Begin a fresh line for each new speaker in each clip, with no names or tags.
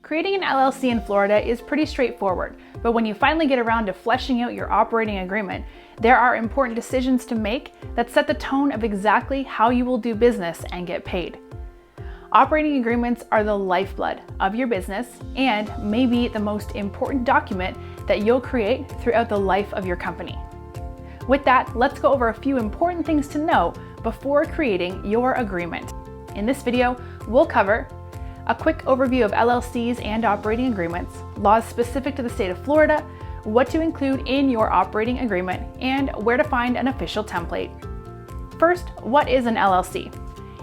Creating an LLC in Florida is pretty straightforward, but when you finally get around to fleshing out your operating agreement, there are important decisions to make that set the tone of exactly how you will do business and get paid. Operating agreements are the lifeblood of your business and maybe the most important document that you'll create throughout the life of your company. With that, let's go over a few important things to know before creating your agreement. In this video, we'll cover a quick overview of LLCs and operating agreements, laws specific to the state of Florida, what to include in your operating agreement, and where to find an official template. First, what is an LLC?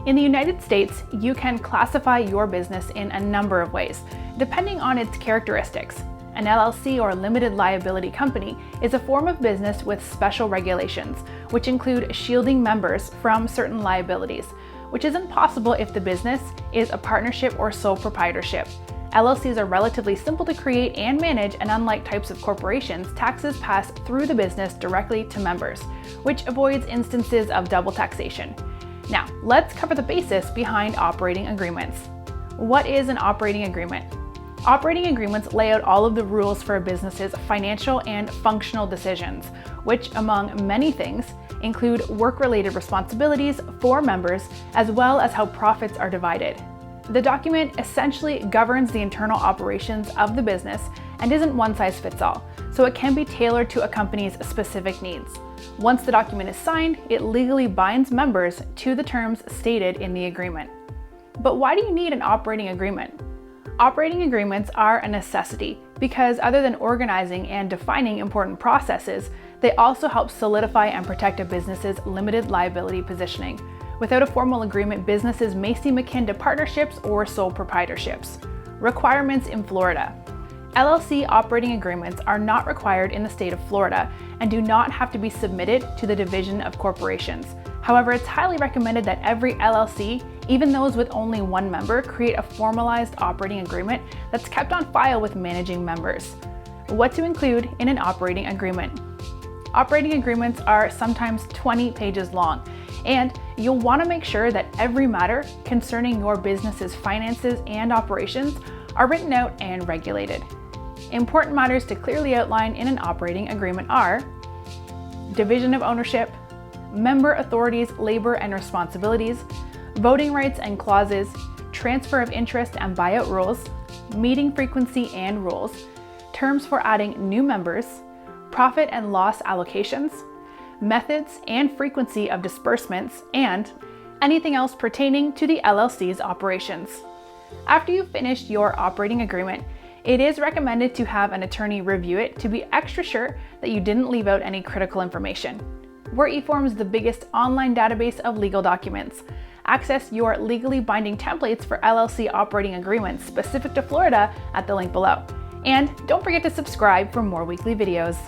In the United States, you can classify your business in a number of ways, depending on its characteristics. An LLC, or limited liability company, is a form of business with special regulations, which include shielding members from certain liabilities, which isn't possible if the business is a partnership or sole proprietorship. LLCs are relatively simple to create and manage, and unlike types of corporations, taxes pass through the business directly to members, which avoids instances of double taxation. Now, let's cover the basis behind operating agreements. What is an operating agreement? Operating agreements lay out all of the rules for a business's financial and functional decisions, which, among many things, include work-related responsibilities for members, as well as how profits are divided. The document essentially governs the internal operations of the business and isn't one size fits all, so it can be tailored to a company's specific needs. Once the document is signed, it legally binds members to the terms stated in the agreement. But why do you need an operating agreement? Operating agreements are a necessity because, other than organizing and defining important processes, they also help solidify and protect a business's limited liability positioning. Without a formal agreement, businesses may seem akin to partnerships or sole proprietorships. Requirements in Florida. LLC operating agreements are not required in the state of Florida and do not have to be submitted to the Division of Corporations. However, it's highly recommended that every LLC, even those with only one member, create a formalized operating agreement that's kept on file with managing members. What to include in an operating agreement? Operating agreements are sometimes 20 pages long, and you'll want to make sure that every matter concerning your business's finances and operations are written out and regulated. Important matters to clearly outline in an operating agreement are division of ownership, member authorities, labor and responsibilities, voting rights and clauses, transfer of interest and buyout rules, meeting frequency and rules, terms for adding new members, profit and loss allocations, methods and frequency of disbursements, and anything else pertaining to the LLC's operations. After you've finished your operating agreement, it is recommended to have an attorney review it to be extra sure that you didn't leave out any critical information. We're eForms, the biggest online database of legal documents. Access your legally binding templates for LLC operating agreements specific to Florida at the link below. And don't forget to subscribe for more weekly videos.